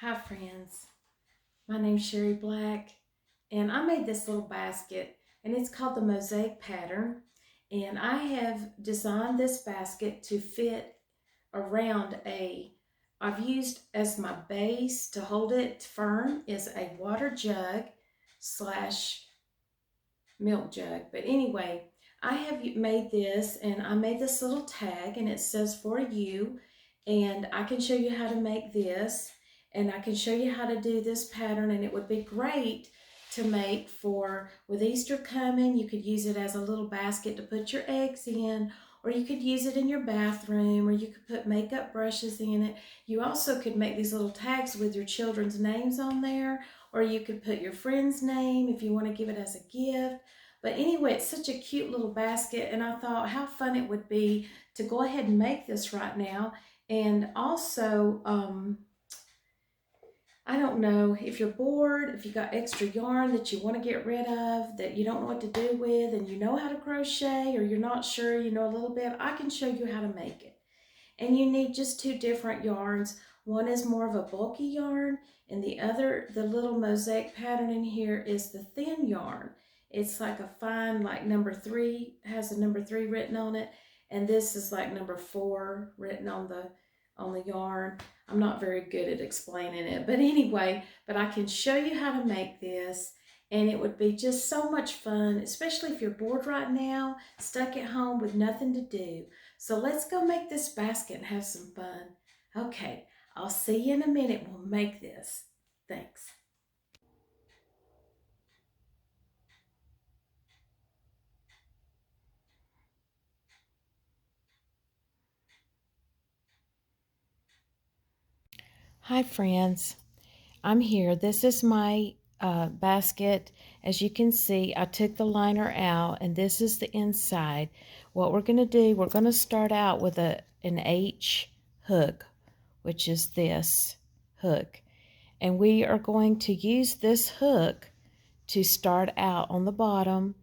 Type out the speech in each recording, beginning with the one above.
Hi friends, my name's Sherry Black and I made this little basket and it's called the Mosaic Pattern, and I have designed this basket to fit around I've used as my base to hold it firm is a water jug slash milk jug. But anyway, I have made this and I made this little tag and it says for you, and I can show you how to make this and I can show you how to do this pattern, and it would be great to make for with Easter coming. You could use it as a little basket to put your eggs in, or you could use it in your bathroom, or you could put makeup brushes in it. You also could make these little tags with your children's names on there, or you could put your friend's name if you want to give it as a gift. But anyway, it's such a cute little basket, and I thought how fun it would be to go ahead and make this right now. And also, I don't know, if you're bored, if you got extra yarn that you want to get rid of, that you don't know what to do with, and you know how to crochet, or you're not sure, you know a little bit, I can show you how to make it. And you need just two different yarns. One is more of a bulky yarn, and the other, the little mosaic pattern in here, is the thin yarn. It's like a fine, like number 3, has a number 3 written on it, and this is like number 4 written on the yarn. I'm not very good at explaining it, but anyway, but I can show you how to make this, and it would be just so much fun, especially if you're bored right now, stuck at home with nothing to do. So let's go make this basket and have some fun. Okay, I'll see you in a minute. We'll make this. Thanks. Hi friends, I'm here. This is my basket. As you can see, I took the liner out and this is the inside. What we're going to do, we're going to start out with an H hook, which is this hook. And we are going to use this hook to start out on the bottom,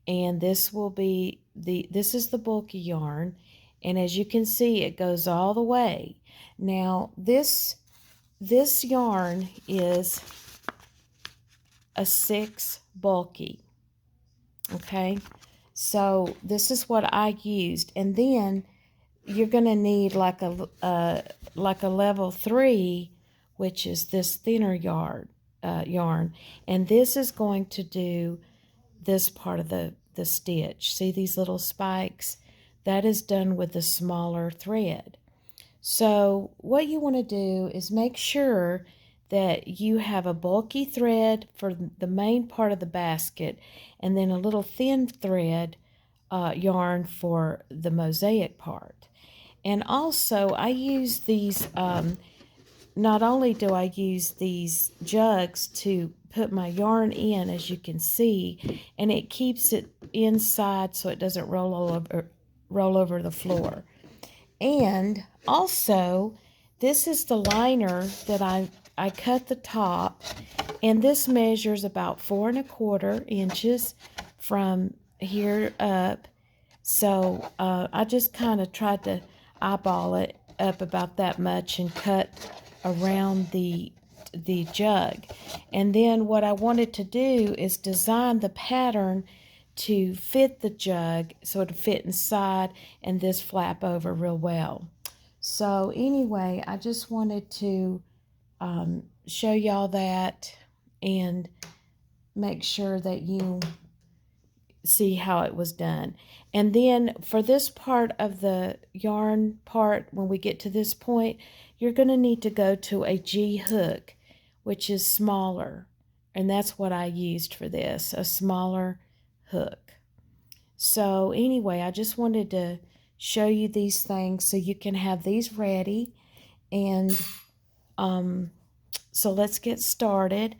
and this will be this is the bulky yarn, and as you can see it goes all the way. Now this yarn is a 6 bulky, okay, so this is what I used. And then you're going to need like a level 3, which is this thinner yarn, and this is going to do this part of the stitch. See these little spikes? That is done with the smaller thread. So what you want to do is make sure that you have a bulky thread for the main part of the basket, and then a little thin thread yarn for the mosaic part. And also I use these, not only do I use these jugs to put my yarn in, as you can see, and it keeps it inside so it doesn't roll over the floor. And also, this is the liner that I cut the top, and this measures about 4 1/4 inches from here up. So I just kind of tried to eyeball it up about that much and cut around the jug. And then what I wanted to do is design the pattern to fit the jug so it'll fit inside and this flap over real well. So anyway, I just wanted to show y'all that and make sure that you see how it was done. And then for this part of the yarn part, when we get to this point, you're going to need to go to a G hook, which is smaller, and that's what I used for this, a smaller hook. So anyway, I just wanted to show you these things so you can have these ready. And so let's get started.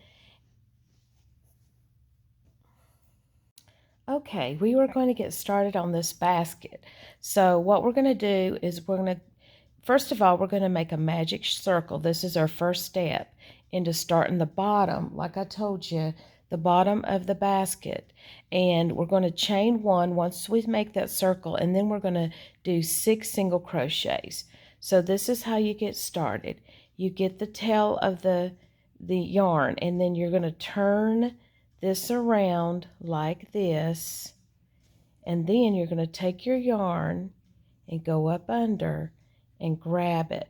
Okay, we were going to get started on this basket. So what we're going to do is first of all, we're going to make a magic circle. This is our first step into starting the bottom, like I told you, the bottom of the basket. And we're going to chain 1 once we make that circle, and then we're going to do 6 single crochets. So this is how you get started. you get the tail of the yarn, and then you're going to turn this around like this, and then you're going to take your yarn and go up under and grab it.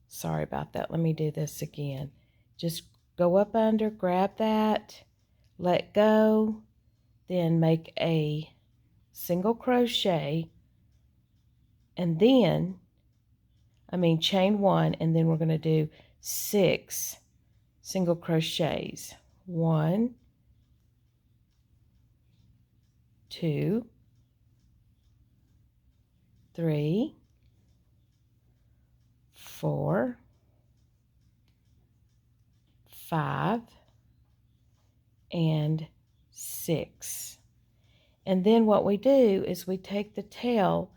Sorry about that. Let me do this again. Just go up under, grab that, let go, then make a single crochet, and then, chain 1, and then we're going to do 6 single crochets. 1, 2, 3, 4, 5, and 6. And then what we do is we take the tail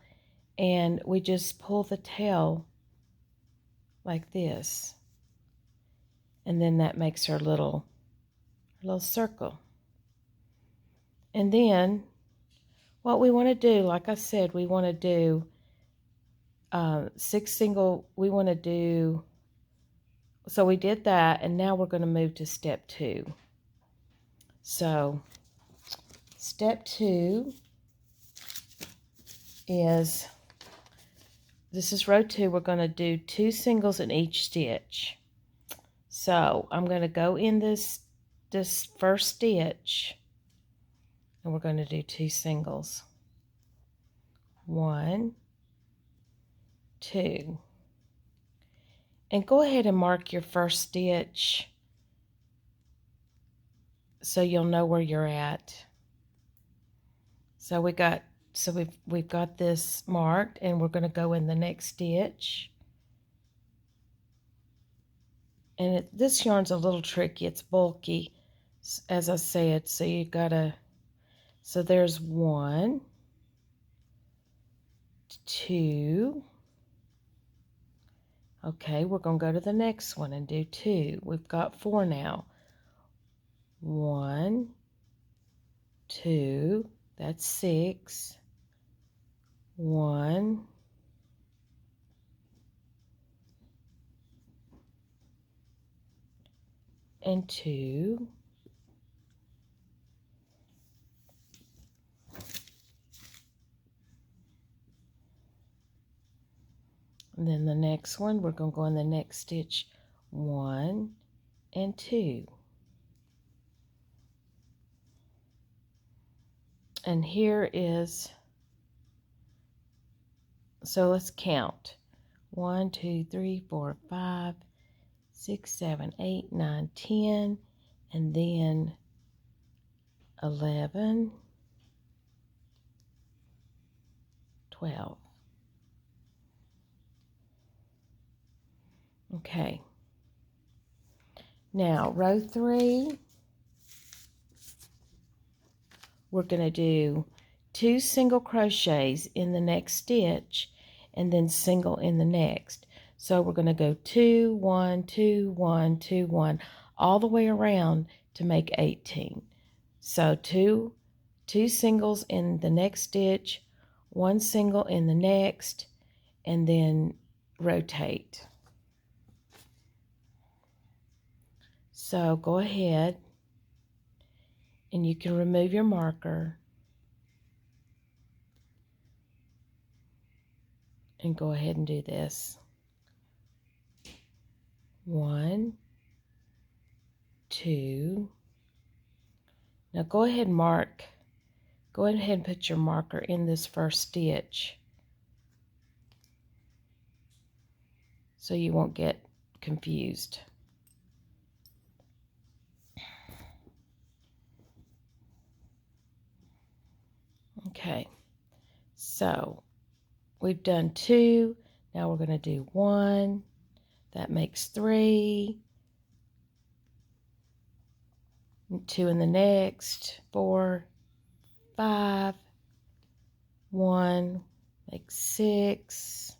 and we just pull the tail like this. And then that makes our little circle. And then what we want to do, like I said, we want to do 6 single, so we did that, and now we're going to move to step 2. So step 2 is, this is row 2, we're going to do 2 singles in each stitch. So I'm going to go in this first stitch, and we're going to do 2 singles. 1, 2. And go ahead and mark your first stitch so you'll know where you're at. So we've got this marked, and we're going to go in the next stitch. And this yarn's a little tricky. It's bulky, as I said, so you gotta, so there's 1, 2. Okay, we're going to go to the next one and do 2. We've got 4 now. 1, 2, that's 6. 1, 2. And then the next one, we're going to go in the next stitch. 1 and 2. And here is, so let's count. 1, 2, 3, 4, 5, 6, 7, 8, 9, 10, and then 11, 12. Okay. Now, row 3, we're going to do 2 single crochets in the next stitch, and then single in the next. So we're going to go 2, 1, 2, 1, 2, 1, all the way around to make 18. So two singles in the next stitch, 1 single in the next, and then rotate. So go ahead and you can remove your marker and go ahead and do this. 1, 2. Now go ahead and mark. Go ahead and put your marker in this first stitch so you won't get confused. Okay, so we've done 2. Now we're going to do 1. That makes 3. 2 in the next. 4, 5. 1 makes 6.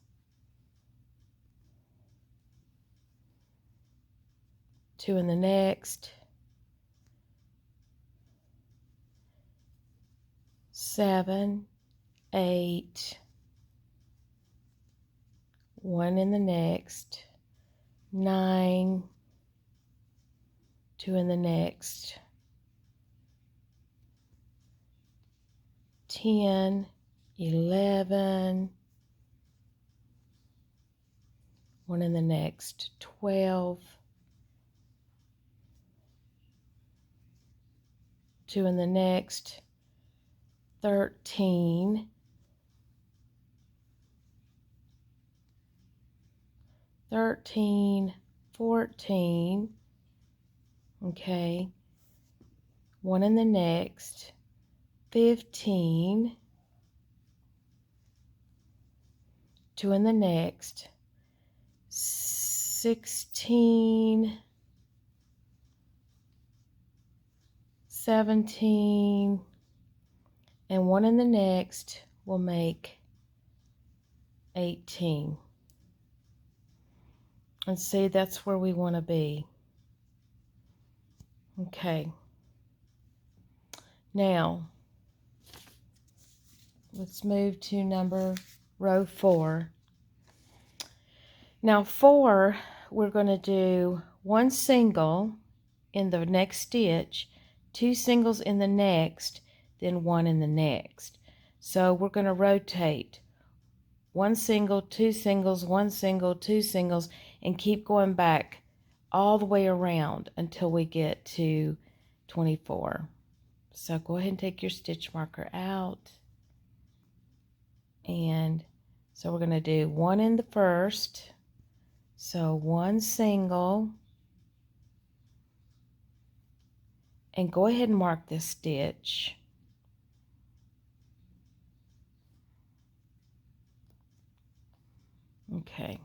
2 in the next. 7, 8. 1 in the next. 9, 2 in the next, 10, 11, 1 in the next, 12, 2 in the next, 13, 14, okay, 1 in the next, 15, 2 in the next, 16, 17, and 1 in the next will make 18. And see, that's where we want to be. Okay. Now, let's move to row 4. Now 4, we're going to do 1 single in the next stitch, 2 singles in the next, then 1 in the next. So we're going to rotate 1 single, 2 singles, 1 single, 2 singles, and keep going back all the way around until we get to 24. So go ahead and take your stitch marker out. And so we're going to do 1 in the first. So 1 single. And go ahead and mark this stitch. Okay.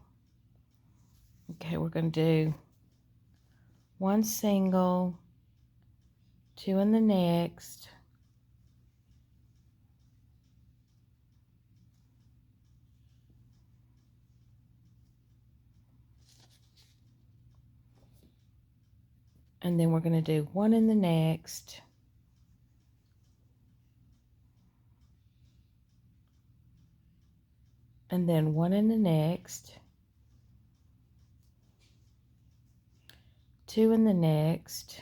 Okay, we're going to do 1 single, 2 in the next, and then we're going to do 1 in the next, and then 1 in the next, 2 in the next,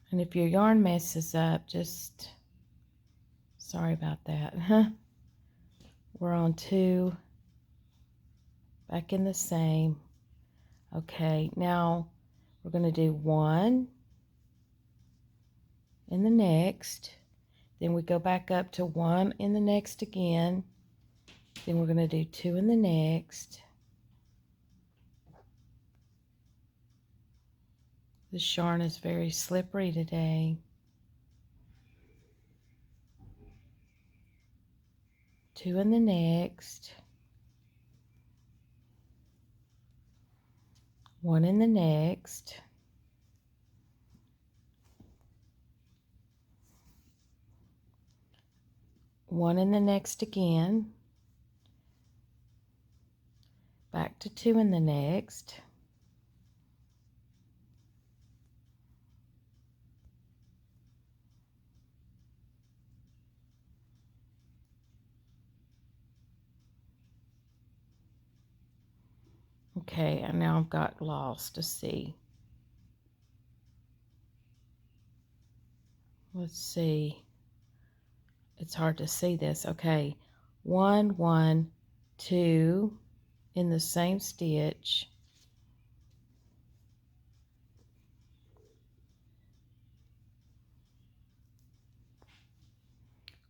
and if your yarn messes up, just sorry about that. We're on 2, back in the same. Okay, now we're going to do 1 in the next, then we go back up to 1 in the next again, then we're going to do 2 in the next. This yarn is very slippery today. 2 in the next, 1 in the next, one in the next again, back to 2 in the next, okay, and now I've got lost to see. Let's see. It's hard to see this. Okay, 1, 1, 2 in the same stitch,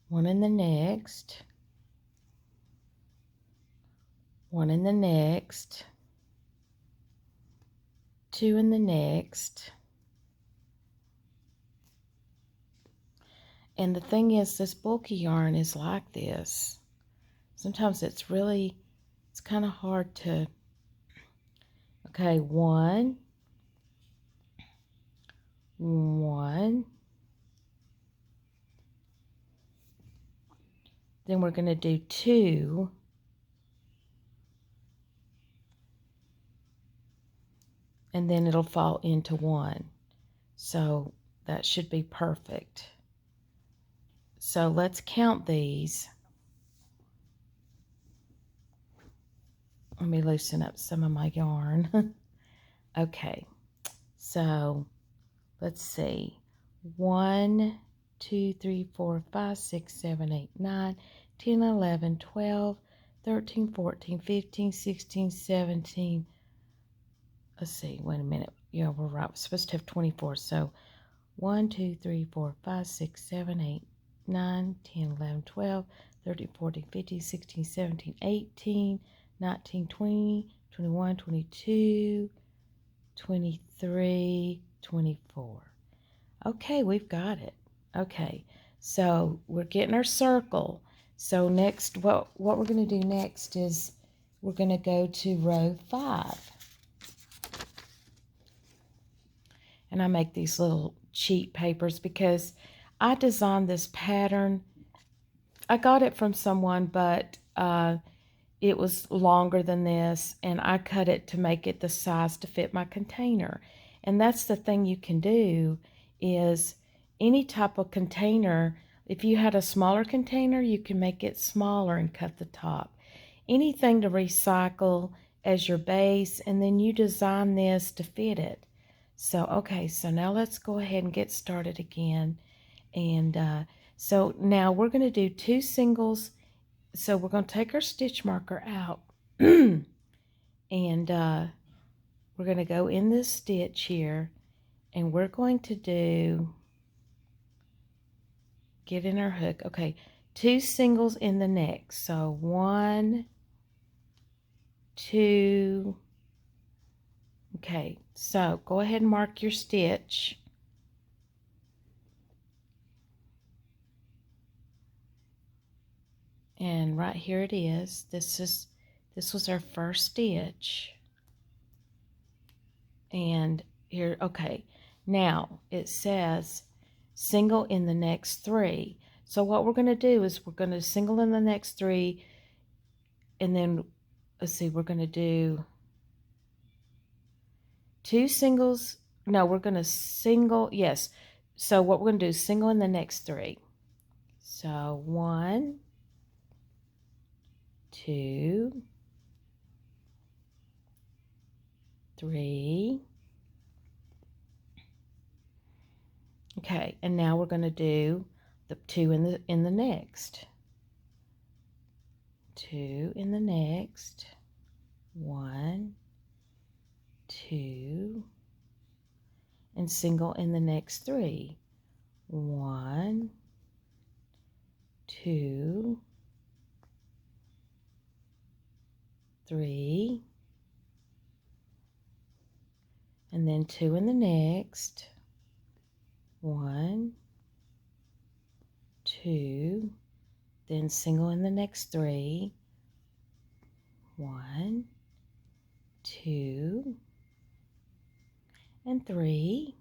one in the next, one in the next, 2 in the next. And the thing is, this bulky yarn is like this. Sometimes it's kind of hard to, okay, 1, 1, then we're going to do 2, and then it'll fall into 1. So that should be perfect. So let's count these. Let me loosen up some of my yarn. Okay, so let's see. 1, 2, 3, 4, 5, 6, 7, 8, 9, 10, 11, 12, 13, 14, 15, 16, 17. Let's see, wait a minute. Yeah, we're right. We're supposed to have 24. So 1, 2, 3, 4, 5, 6, 7, 8, 9, 10, 11, 12, 13, 14, 15, 16, 17, 18, 19, 20, 21, 22, 23, 24. Okay, we've got it. Okay, so we're getting our circle. So next, what we're going to do next is we're going to go to row 5. And I make these little cheat papers because I designed this pattern. I got it from someone, but it was longer than this, and I cut it to make it the size to fit my container. And that's the thing you can do is any type of container, if you had a smaller container, you can make it smaller and cut the top. Anything to recycle as your base, and then you design this to fit it. So, okay, so now let's go ahead and get started again. And so now we're going to do 2 singles. So we're going to take our stitch marker out and we're going to go in this stitch here, and we're going to get in our hook. Okay, 2 singles in the next. So 1, 2. Okay, so go ahead and mark your stitch. And right here it is. This was our first stitch. And here, okay, now it says single in the next 3. So what we're going to do is we're going to single in the next 3, and then let's see, we're going to do 2 singles. No, we're going to single, yes. So what we're going to do is single in the next 3. So 1, 2, 3. Okay, and now we're going to do the 2 in the next. 2 in the next. 1, 2, and single in the next 3. 1, 2, 3, and then 2 in the next. 1, 2, then single in the next 3. 1, 2, and 3.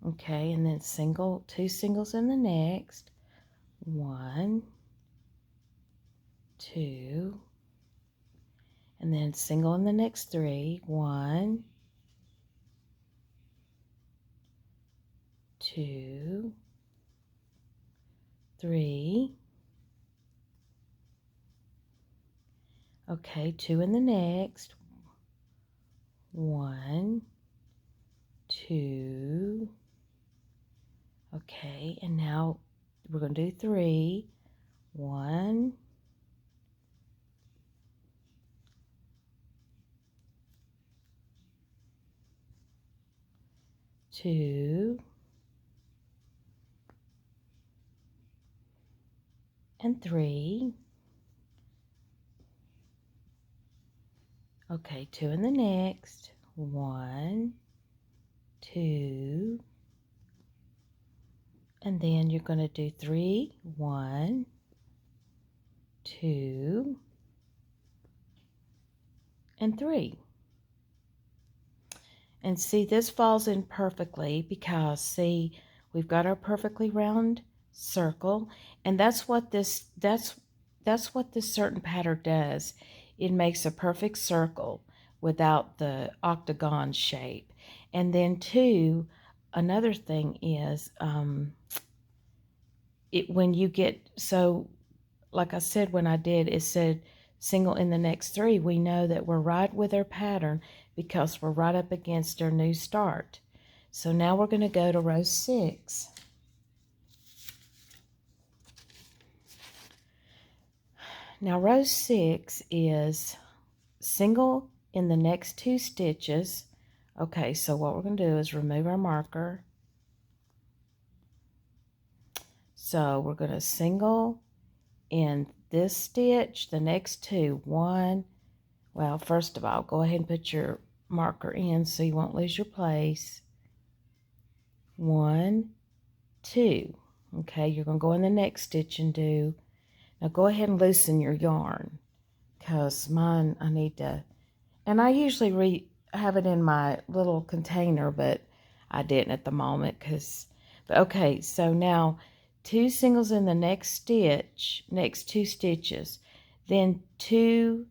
Okay, and then 2 singles in the next. 1, 2, and then single in the next 3. 1, 2, 3. Okay, 2 in the next. 1, 2. Okay, and now we're going to do 3. 1, 2, and 3. Okay, 2 in the next. 1, 2, and then you're going to do 3. 1, 2, and 3. And see, this falls in perfectly because, see, we've got our perfectly round circle, and that's what this certain pattern does. It makes a perfect circle without the octagon shape. And then 2, another thing is, when you get, so like I said, when I did, it said single in the next 3. We know that we're right with our pattern because we're right up against our new start. So now we're going to go to row 6. Now row 6 is single in the next 2 stitches. Okay, so what we're going to do is remove our marker. So we're going to single in this stitch, the next 2, 1. Well, first of all, go ahead and put your marker in so you won't lose your place. 1, 2. Okay, you're going to go in the next stitch and do, now go ahead and loosen your yarn, because mine, I need to, and I usually have it in my little container, but I didn't at the moment, but okay, so now 2 singles in the next stitch, next 2 stitches, then 2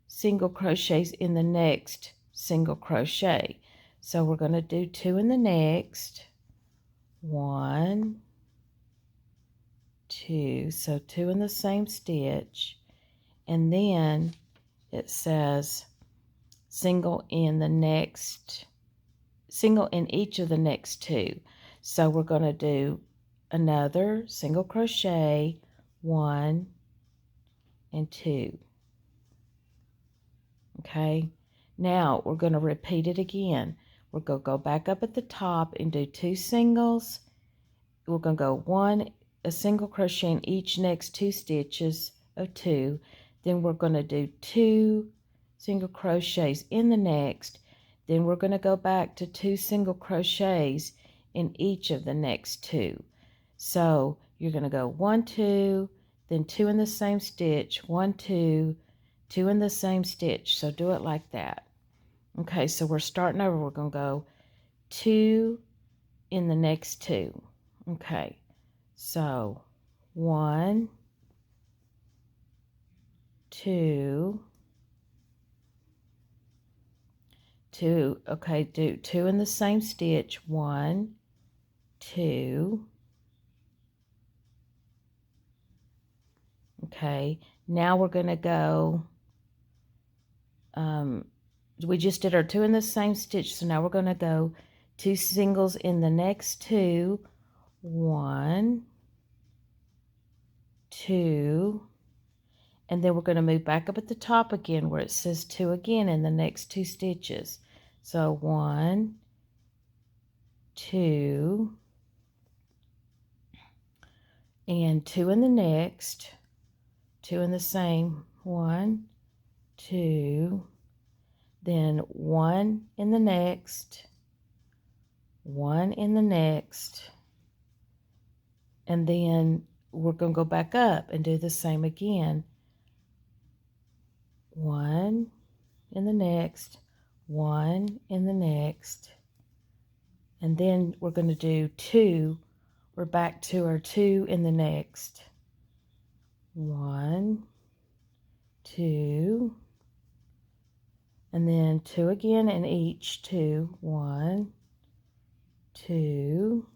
single crochets in the next single crochet. So we're going to do 2 in the next, 1, 2, so 2 in the same stitch, and then it says single in each of the next 2. So we're going to do another single crochet, 1 and 2. Okay, now we're going to repeat it again. We're going to go back up at the top and do 2 singles. We're going to go a single crochet in each next 2 stitches of 2. Then we're going to do 2 single crochets in the next. Then we're going to go back to 2 single crochets in each of the next 2. So you're going to go 1, 2, then 2 in the same stitch, 1, 2, 2 in the same stitch. So do it like that. Okay, so we're starting over. We're going to go 2 in the next 2. Okay, so 1, 2, 2. Okay, do 2 in the same stitch, 1, 2. Okay, now we're going to go, we just did our 2 in the same stitch, so now we're going to go 2 singles in the next 2, 1, 2, and then we're going to move back up at the top again where it says 2 again in the next 2 stitches. So 1, 2, and 2 in the next, 2 in the same, 1, 2, then 1 in the next, 1 in the next, and then we're going to go back up and do the same again. 1 in the next, 1 in the next, and then we're going to do 2. We're back to our 2 in the next. 1, 2, and then 2 again in each 2. 1, 2,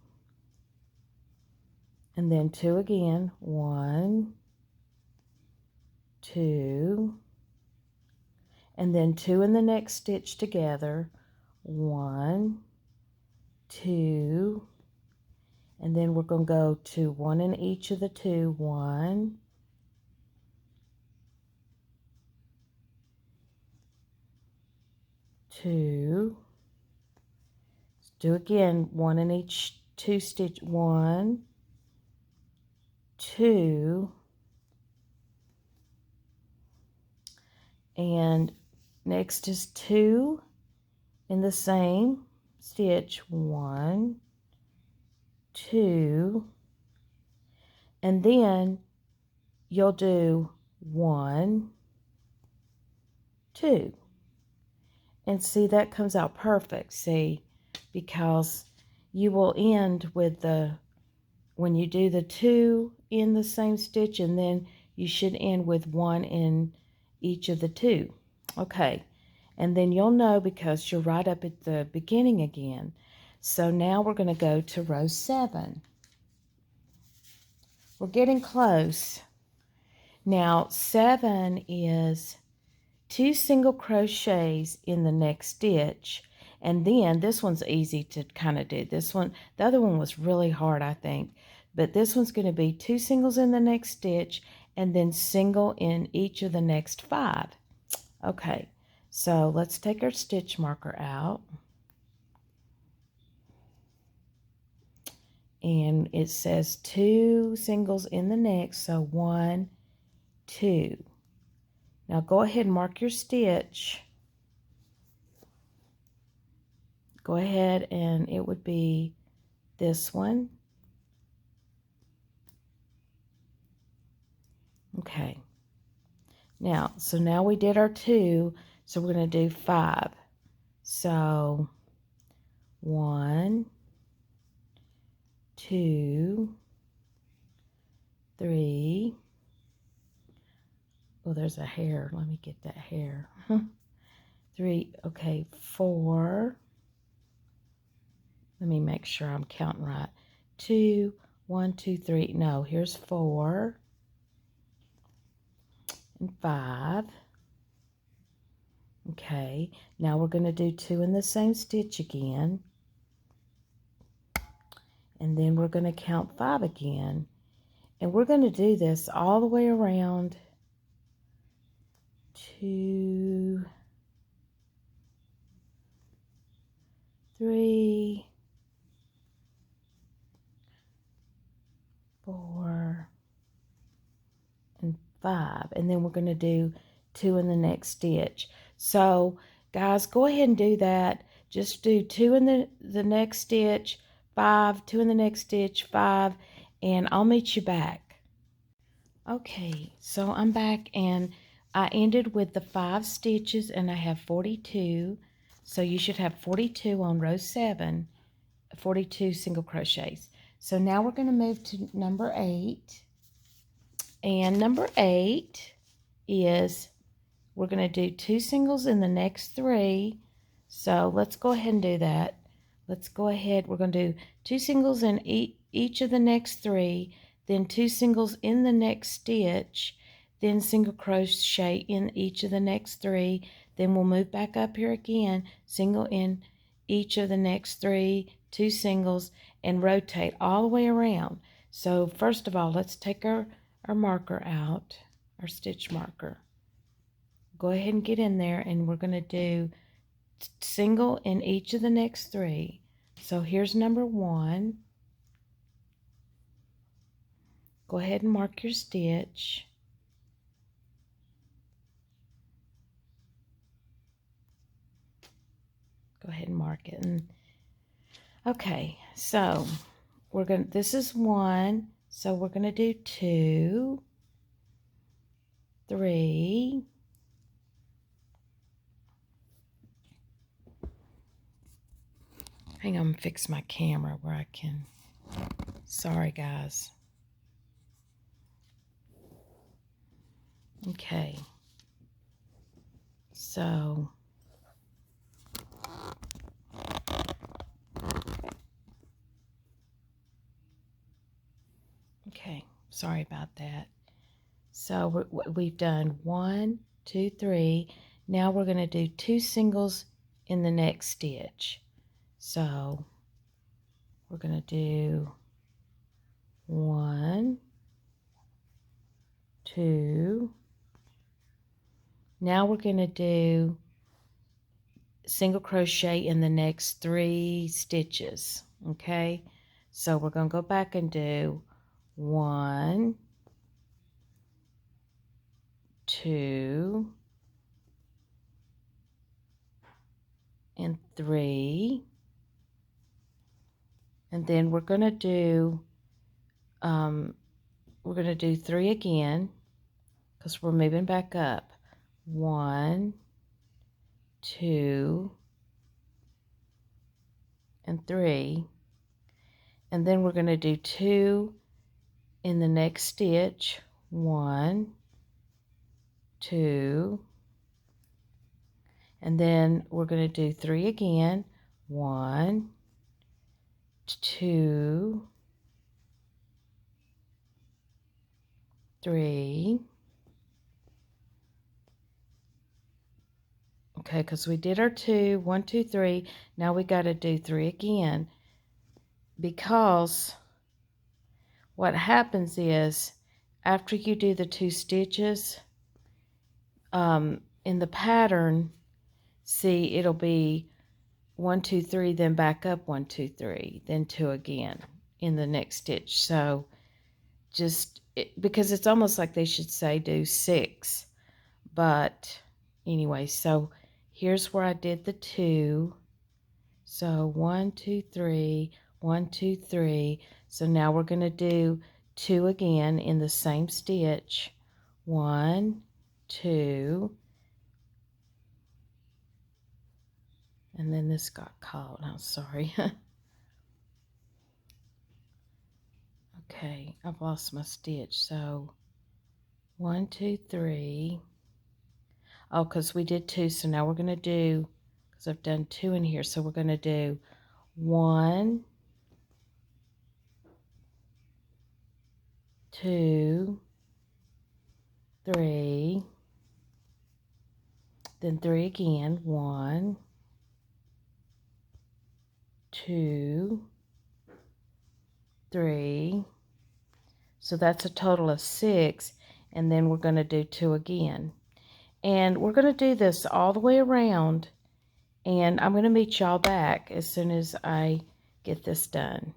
and then 2 again. 1, 2, and then 2 in the next stitch together. 1, 2, and then we're going to go to 1 in each of the 2. 1, 2, do again, 1 in each 2 stitch. 1, 2, and next is 2 in the same stitch. 1, 2, and then you'll do 1, 2, and see, that comes out perfect. See, because you will end with when you do the 2 in the same stitch, and then you should end with 1 in each of the 2. Okay, and then you'll know because you're right up at the beginning again. So now we're going to go to row 7. We're getting close. Now 7 is 2 single crochets in the next stitch, and then this one's easy to kind of do. This one, the other one was really hard, I think, but this one's going to be 2 singles in the next stitch and then single in each of the next 5. Okay, so let's take our stitch marker out, and it says 2 singles in the next, so 1, 2. Now go ahead and mark your stitch. Go ahead, and it would be this one. Okay. Now, so now we did our 2, so we're going to do 5. So 1, 2, 3. Oh, there's a hair. Let me get that hair. 3. Okay, 4. Let me make sure I'm counting right. 2, 1, 2, 3. No, here's 4 and 5. Okay, now we're going to do 2 in the same stitch again. And then we're going to count 5 again. And we're going to do this all the way around. 2, 3, 4, and 5. And then we're going to do 2 in the next stitch. So, guys, go ahead and do that. Just do 2 in the next stitch, 5, 2 in the next stitch, 5, and I'll meet you back. Okay, so I'm back, and I ended with the 5 stitches, and I have 42. So you should have 42 on row 7, 42 single crochets. So now we're going to move to number 8. And number 8 is, we're going to do 2 singles in the next 3. So let's go ahead and do that. Let's go ahead. We're going to do 2 singles in each of the next 3, then 2 singles in the next stitch, then single crochet in each of the next 3. Then we'll move back up here again, single in each of the next 3, 2 singles, and rotate all the way around. So first of all, let's take our marker out, our stitch marker. Go ahead and get in there, and we're going to do single in each of the next 3. So here's number 1. Go ahead and mark your stitch. Go ahead and mark it. And okay, so we're going to, this is 1, so we're going to do 2, 3, hang on, fix my camera where I can, sorry guys. Okay, so okay, sorry about that. So we've done 1, 2, 3. Now we're going to do 2 singles in the next stitch. So we're going to do 1, 2. Now we're going to do single crochet in the next 3 stitches. Okay, so we're going to go back and do 1, 2, and 3, and then we're going to do 3 again because we're moving back up. 1, 2, and 3, and then we're going to do 2 in the next stitch. 1, 2, and then we're going to do 3 again. 1, 2, 3. Okay, because we did our 2, 1, 2, 3. Now we got to do 3 again, because what happens is after you do the 2 stitches in the pattern, see, it'll be 1, 2, 3, then back up 1, 2, 3, then 2 again in the next stitch. So because it's almost like they should say do 6, but anyway, so here's where I did the 2. So 1, 2, 3, 1, 2, 3. So now we're going to do 2 again in the same stitch. 1, 2, and then this got caught. I'm sorry. Okay, I've lost my stitch. So 1, 2, 3. Oh, because we did 2, so now we're going to do, because I've done 2 in here, so we're going to do 1, 2, 3, then 3 again. 1, 2, 3. So that's a total of 6, and then we're going to do 2 again. And we're going to do this all the way around, and I'm going to meet y'all back as soon as I get this done.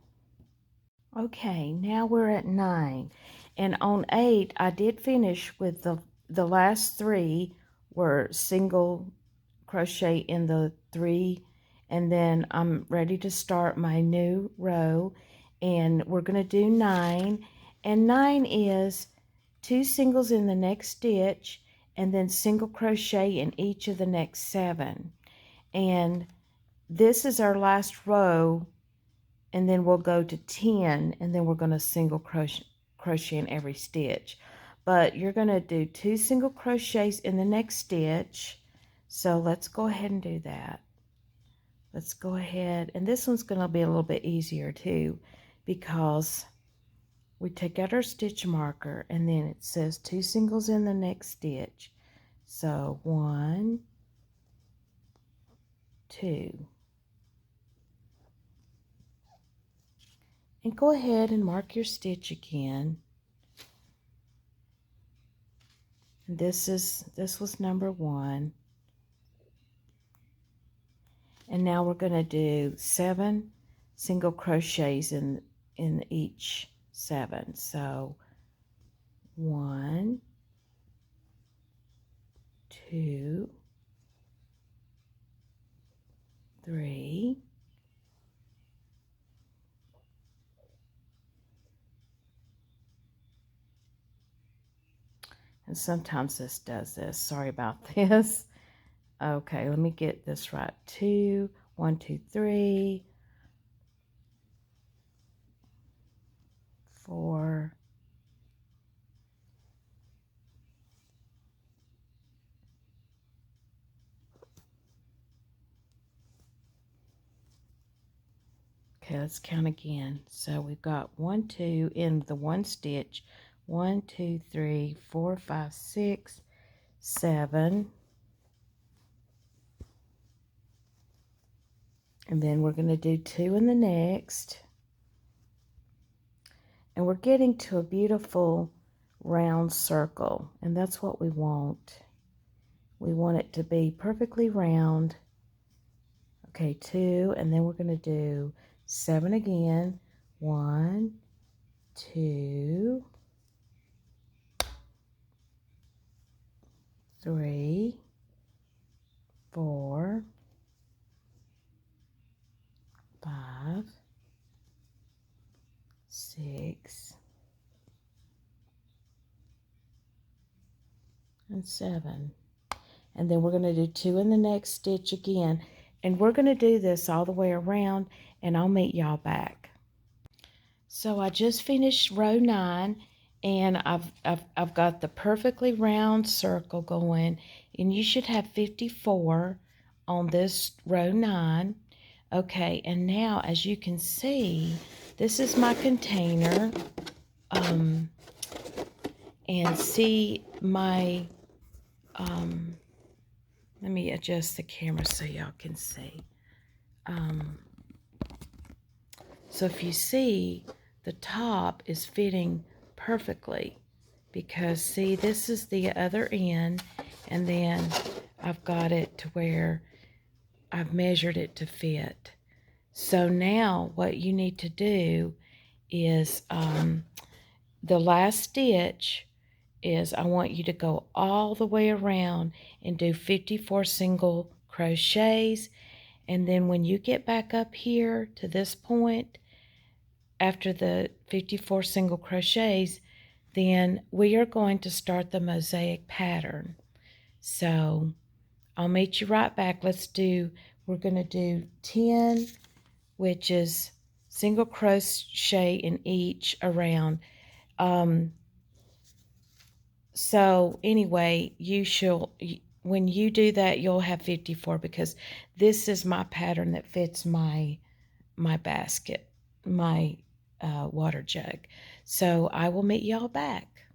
Okay, now we're at 9, and on 8 I did finish with the last 3 were single crochet in the 3, and then I'm ready to start my new row, and we're going to do 9, and 9 is 2 singles in the next stitch and then single crochet in each of the next 7, and this is our last row, and then we'll go to 10, and then we're going to single crochet in every stitch. But you're going to do 2 single crochets in the next stitch. So let's go ahead and do that. Let's go ahead, and this one's going to be a little bit easier too, because we take out our stitch marker, and then it says 2 singles in the next stitch. So 1, 2. And go ahead and mark your stitch again. And this was number 1. And now we're going to do 7 single crochets in each 7. So 1, 2, 3, and sometimes this does this. Sorry about this. Okay, let me get this right. 2, 1, 2, 3, 4, 'kay, let's count again. So we've got 1, 2 in the 1 stitch. 1, 2, 3, 4, 5, 6, 7. And then we're going to do 2 in the next. And we're getting to a beautiful round circle. And that's what we want. We want it to be perfectly round. Okay, 2. And then we're going to do 7 again. 1, 2, 3, 4, 5, 6, and 7. And then we're going to do 2 in the next stitch again. And we're going to do this all the way around, and I'll meet y'all back. So I just finished row 9, and I've got the perfectly round circle going, and you should have 54 on this row 9. Okay, and now as you can see, this is my container. And see my, let me adjust the camera so y'all can see. So if you see, the top is fitting perfectly because see, this is the other end, and then I've got it to where I've measured it to fit. So now what you need to do is the last stitch is I want you to go all the way around and do 54 single crochets, and then when you get back up here to this point after the 54 single crochets, then we are going to start the mosaic pattern. So I'll meet you right back. We're going to do 10, which is single crochet in each around. So anyway, when you do that, you'll have 54 because this is my pattern that fits my basket, my water jug. So I will meet y'all back.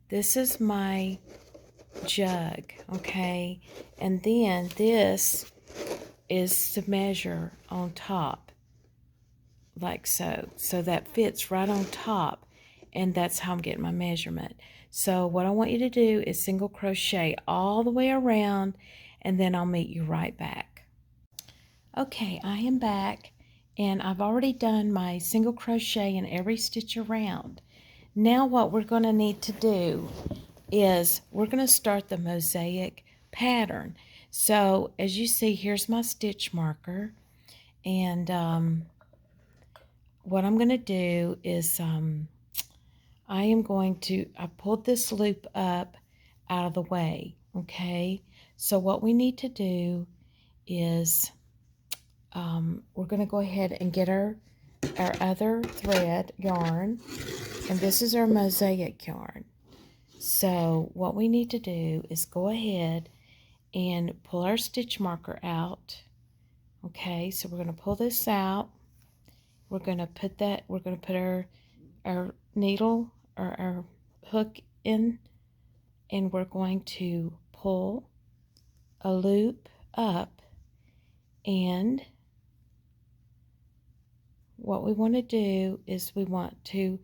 This is my jug, okay? And then this is to measure on top, like so. So that fits right on top, and that's how I'm getting my measurement. So what I want you to do is single crochet all the way around, and then I'll meet you right back. Okay, I am back, and I've already done my single crochet in every stitch around. Now what we're going to need to do is we're going to start the mosaic pattern. So as you see, here's my stitch marker, and what I'm going to do is I pulled this loop up out of the way, okay? So what we need to do is we're going to go ahead and get our other thread yarn, and this is our mosaic yarn. So what we need to do is go ahead and pull our stitch marker out. Okay, so we're going to pull this out. We're going to put our needle or our hook in, and we're going to pull a loop up, and what we want to do is we want to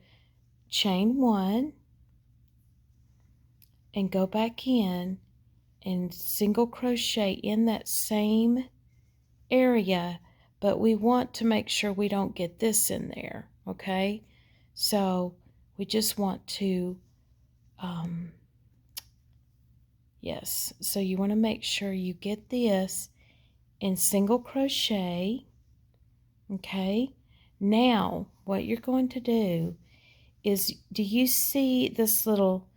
chain one and go back in and single crochet in that same area, but we want to make sure we don't get this in there, okay? So we just want to yes, so you want to make sure you get this in single crochet. Okay, now what you're going to do is, do you see this little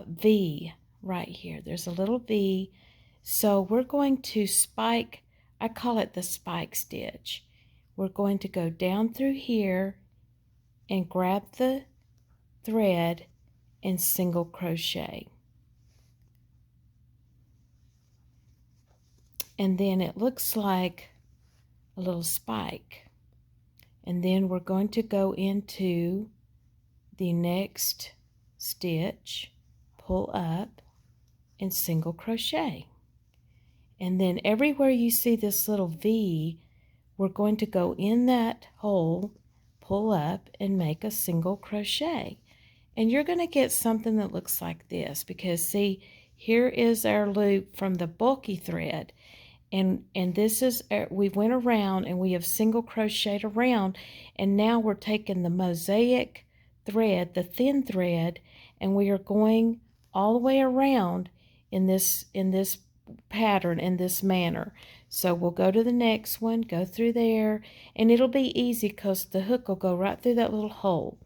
V right here? There's a little V. So we're going to spike, I call it the spike stitch. We're going to go down through here and grab the thread and single crochet. And then it looks like a little spike. And then we're going to go into the next stitch, pull up, and single crochet. And then everywhere you see this little V, we're going to go in that hole, pull up, and make a single crochet. And you're going to get something that looks like this, because see, here is our loop from the bulky thread, and this is, we went around and we have single crocheted around, and now we're taking the mosaic thread, the thin thread, and we are going all the way around in this pattern, in this manner. So we'll go to the next one, go through there, and it'll be easy because the hook will go right through that little hole,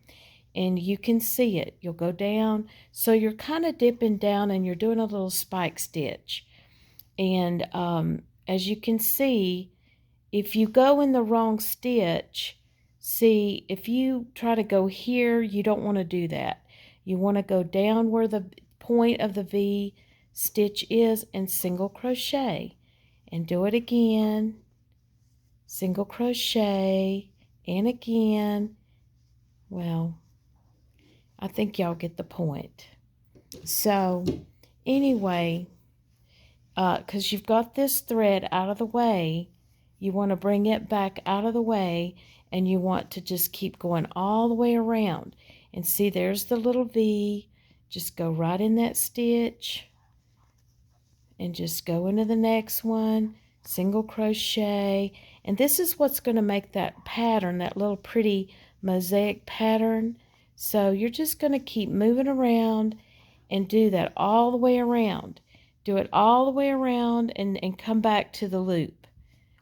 and you can see it. You'll go down, so you're kind of dipping down and you're doing a little spike stitch. And as you can see, if you go in the wrong stitch, see, if you try to go here, you don't want to do that. You want to go down where the point of the V stitch is and single crochet, and do it again, single crochet, and again. Well, I think y'all get the point. So anyway, because you've got this thread out of the way, you want to bring it back out of the way, and you want to just keep going all the way around. And see, there's the little V. Just go right in that stitch and just go into the next one, single crochet. And this is what's going to make that pattern, that little pretty mosaic pattern. So you're just going to keep moving around and do that all the way around. Do it all the way around and come back to the loop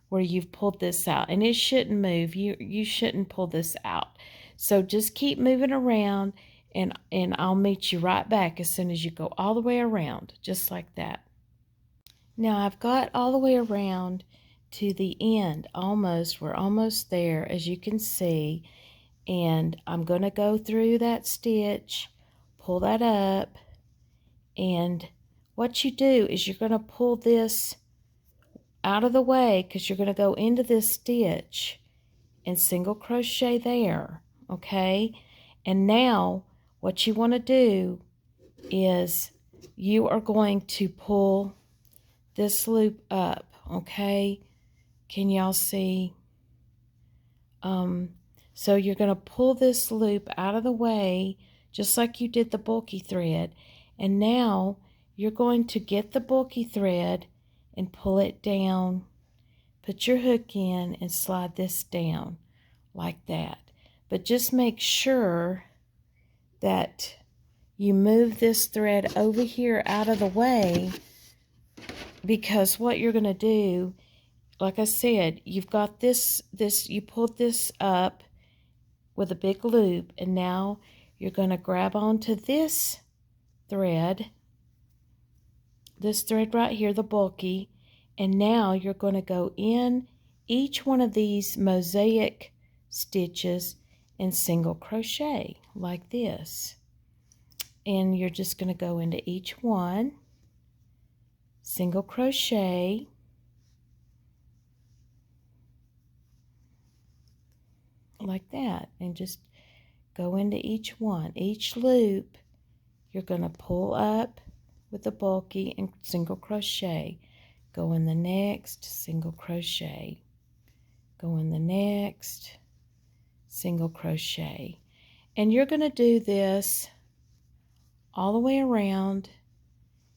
where you've pulled this out. And it shouldn't move. You shouldn't pull this out. So just keep moving around, and I'll meet you right back as soon as you go all the way around, just like that. Now I've got all the way around to the end almost. We're almost there, as you can see. And I'm going to go through that stitch, pull that up, and what you do is you're going to pull this out of the way because you're going to go into this stitch and single crochet there, okay? And now what you want to do is you are going to pull this loop up, okay? Can y'all see? So you're going to pull this loop out of the way just like you did the bulky thread, and now you're going to get the bulky thread and pull it down, put your hook in and slide this down like that. But just make sure that you move this thread over here out of the way, because what you're going to do, like I said, you've got this, you pulled this up with a big loop, and now you're going to grab onto this thread right here, the bulky, and now you're going to go in each one of these mosaic stitches and single crochet like this. And you're just going to go into each one, single crochet, like that, and just go into each one. Each loop you're going to pull up with the bulky and single crochet. Go in the next, single crochet. Go in the next, single crochet. And you're going to do this all the way around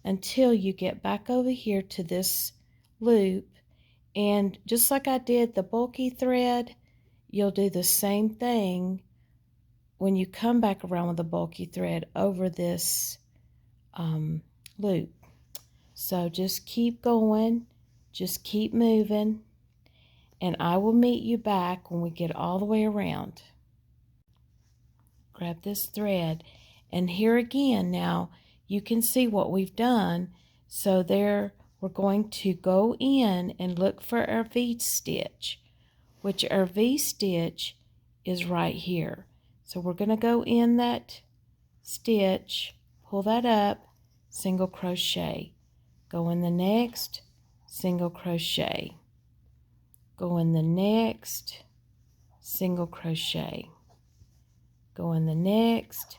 until you get back over here to this loop. And just like I did the bulky thread, you'll do the same thing when you come back around with the bulky thread over this loop. So just keep going, just keep moving, and I will meet you back when we get all the way around. Grab this thread, and here again, now you can see what we've done. So there, we're going to go in and look for our V stitch, which our V stitch is right here. So we're going to go in that stitch, pull that up, single crochet, go in the next, single crochet, go in the next, single crochet, go in the next.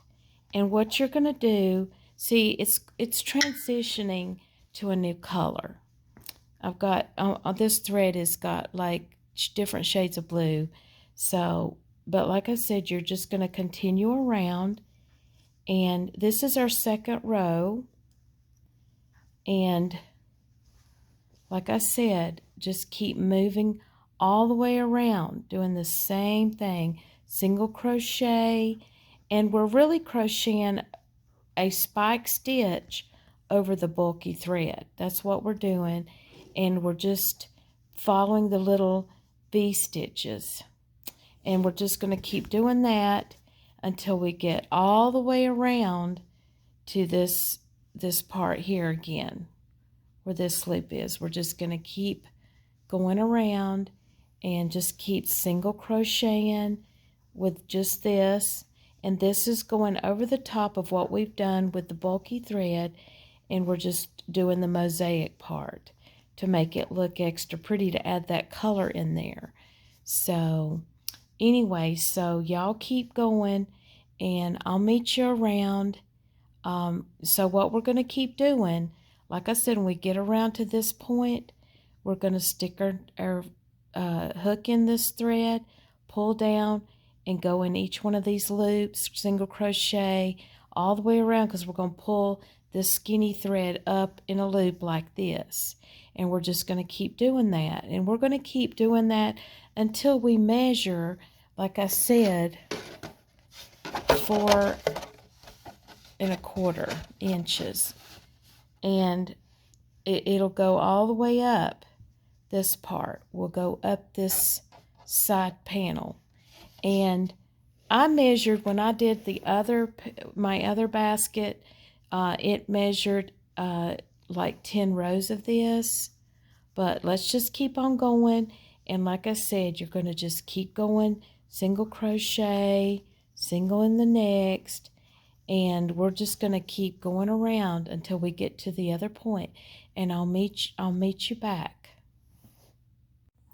And what you're going to do, see, it's transitioning to a new color. I've got this thread has got like different shades of blue. So, but like I said, you're just going to continue around, and this is our second row. And like I said, just keep moving all the way around, doing the same thing, single crochet, and we're really crocheting a spike stitch over the bulky thread. That's what we're doing, and we're just following the little V stitches, and we're just going to keep doing that until we get all the way around to this part here again where this loop is. We're just going to keep going around and just keep single crocheting with just this, and this is going over the top of what we've done with the bulky thread, and we're just doing the mosaic part to make it look extra pretty, to add that color in there. So anyway, so y'all keep going and I'll meet you around. So what we're going to keep doing, like I said, when we get around to this point, we're going to stick our hook in this thread, pull down, and go in each one of these loops, single crochet all the way around, because we're going to pull this skinny thread up in a loop like this. And we're just going to keep doing that. And we're going to keep doing that until we measure, like I said, 4¼ inches. And it'll go all the way up. This part will go up this side panel. And I measured, when I did my other basket, it measured like 10 rows of this. But let's just keep on going. And like I said, you're going to just keep going, single crochet, single in the next, and we're just going to keep going around until we get to the other point. And I'll meet you back.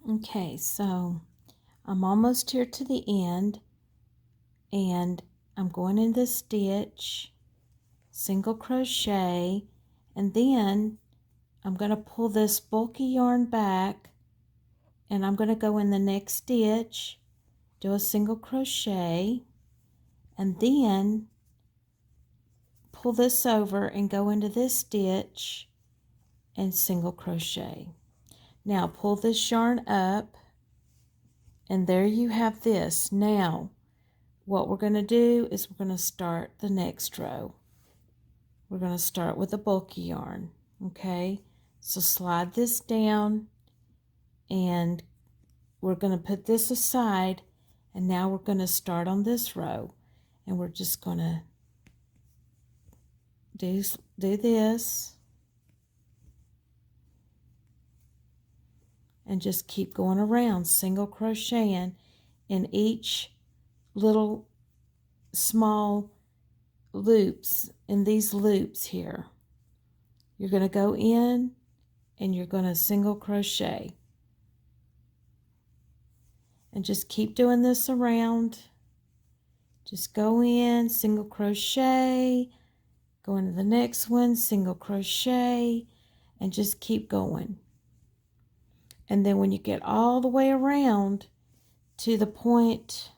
Okay, so I'm almost here to the end, and I'm going in the stitch, single crochet, and then I'm going to pull this bulky yarn back, and I'm going to go in the next stitch, do a single crochet, and then pull this over and go into this stitch and single crochet. Now pull this yarn up, and there you have this. Now what we're going to do is we're going to start the next row. We're going to start with a bulky yarn. Okay, so slide this down, and we're going to put this aside, and now we're going to start on this row, and we're just going to do this and just keep going around, single crocheting in each little small loops, in these loops here. You're going to go in and you're going to single crochet, and just keep doing this around. Just go in, single crochet, go into the next one, single crochet, and just keep going. And then when you get all the way around to the point,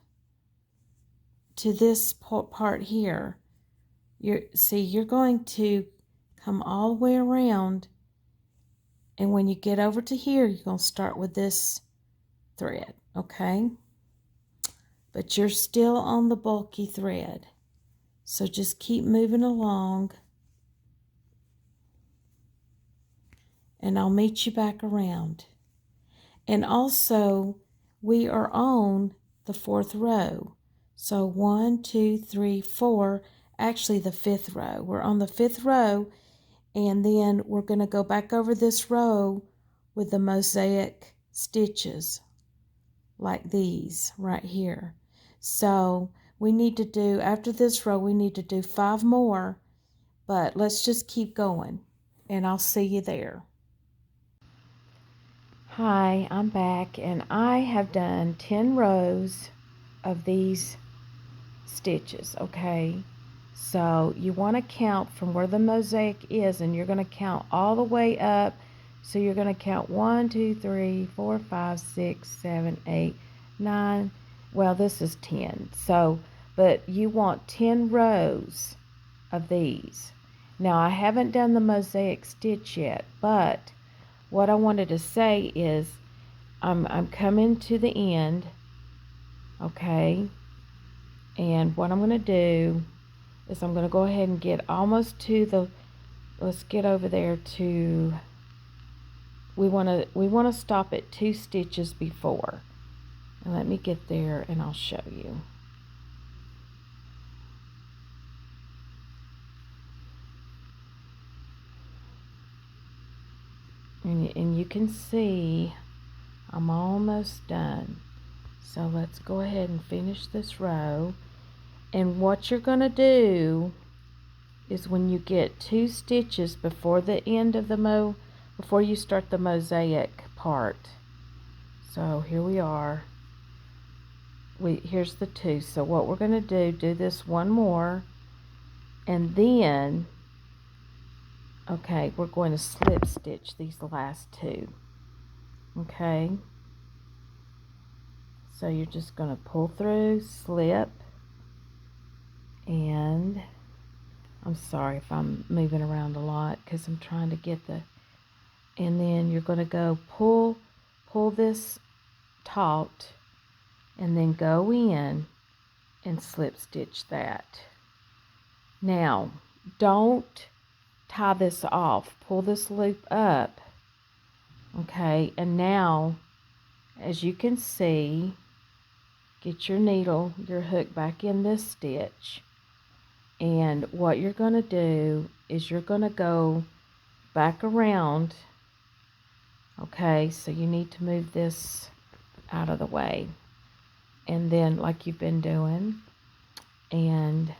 to this part here, you're going to come all the way around, and when you get over to here, you're going to start with this thread, okay? But you're still on the bulky thread, so just keep moving along, and I'll meet you back around. And also, we are on the 4th row. So 1, 2, 3, 4, actually the 5th row. We're on the 5th row, and then we're going to go back over this row with the mosaic stitches like these right here. So we need to do, after this row, we need to do 5 more, but let's just keep going, and I'll see you there. Hi, I'm back, and I have done 10 rows of these stitches, okay? So you want to count from where the mosaic is, and you're going to count all the way up. So you're going to count 1, 2, 3, 4, 5, 6, 7, 8, 9. Well, this is 10. So, but you want 10 rows of these. Now, I haven't done the mosaic stitch yet, but what I wanted to say is I'm coming to the end, okay? And what I'm going to do is I'm going to go ahead and get almost to the, let's get over there to, we want to stop at 2 stitches before. And let me get there and I'll show you. And you can see I'm almost done. So let's go ahead and finish this row. And what you're going to do is when you get 2 stitches before the end of the before you start the mosaic part. So here we are. Here's the 2. So what we're going to do this one more, and then, okay, we're going to slip stitch these last 2. Okay, so you're just going to pull through, slip, and I'm sorry if I'm moving around a lot because I'm trying to get the, and then you're going to go pull this taut, and then go in and slip stitch that. Now, don't tie this off. Pull this loop up. Okay, and now, as you can see, get your needle, your hook back in this stitch. And what you're going to do is you're going to go back around. Okay, so you need to move this out of the way. And then, like you've been doing, and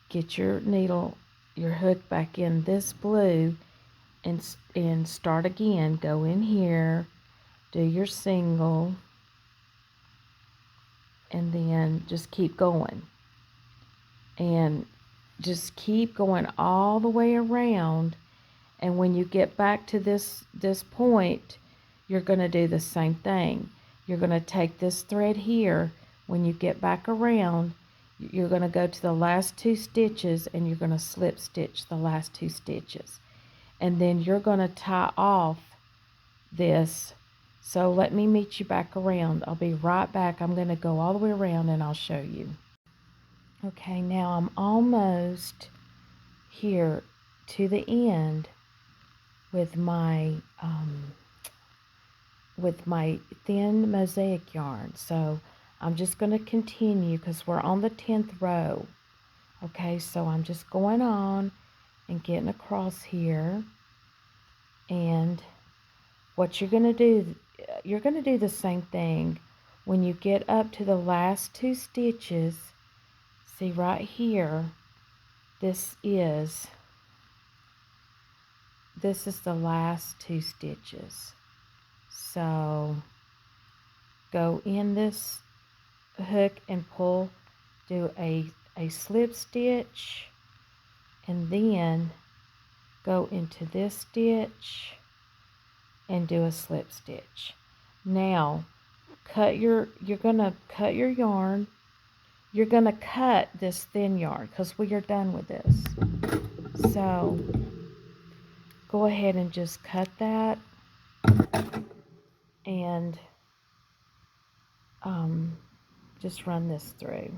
get your needle, your hook back in this blue, and start again. Go in here, do your single, and then just keep going, and just keep going all the way around. And when you get back to this point, you're going to do the same thing. You're going to take this thread here. When you get back around, you're going to go to the last 2 stitches, and you're going to slip stitch the last 2 stitches, and then you're going to tie off this. So let me meet you back around. I'll be right back. I'm going to go all the way around and I'll show you. Okay, now I'm almost here to the end with my thin mosaic yarn. So I'm just going to continue because we're on the 10th row. Okay, so I'm just going on and getting across here. And what you're going to do, you're going to do the same thing when you get up to the last 2 stitches. See right here, this is the last 2 stitches. So go in this hook and pull, do a slip stitch, and then go into this stitch and do a slip stitch. Now you're going to cut your yarn. You're going to cut this thin yarn because we are done with this. So go ahead and just cut that, and just run this through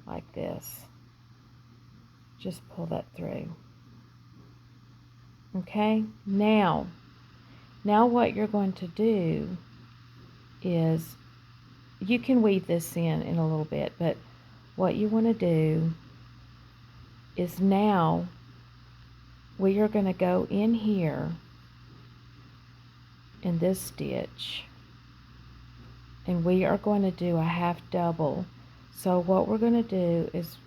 like this. Just pull that through. Okay, now what you're going to do is, you can weave this in a little bit, but what you want to do is, now we are going to go in here in this stitch, and we are going to do a half double. So what we're going to do is,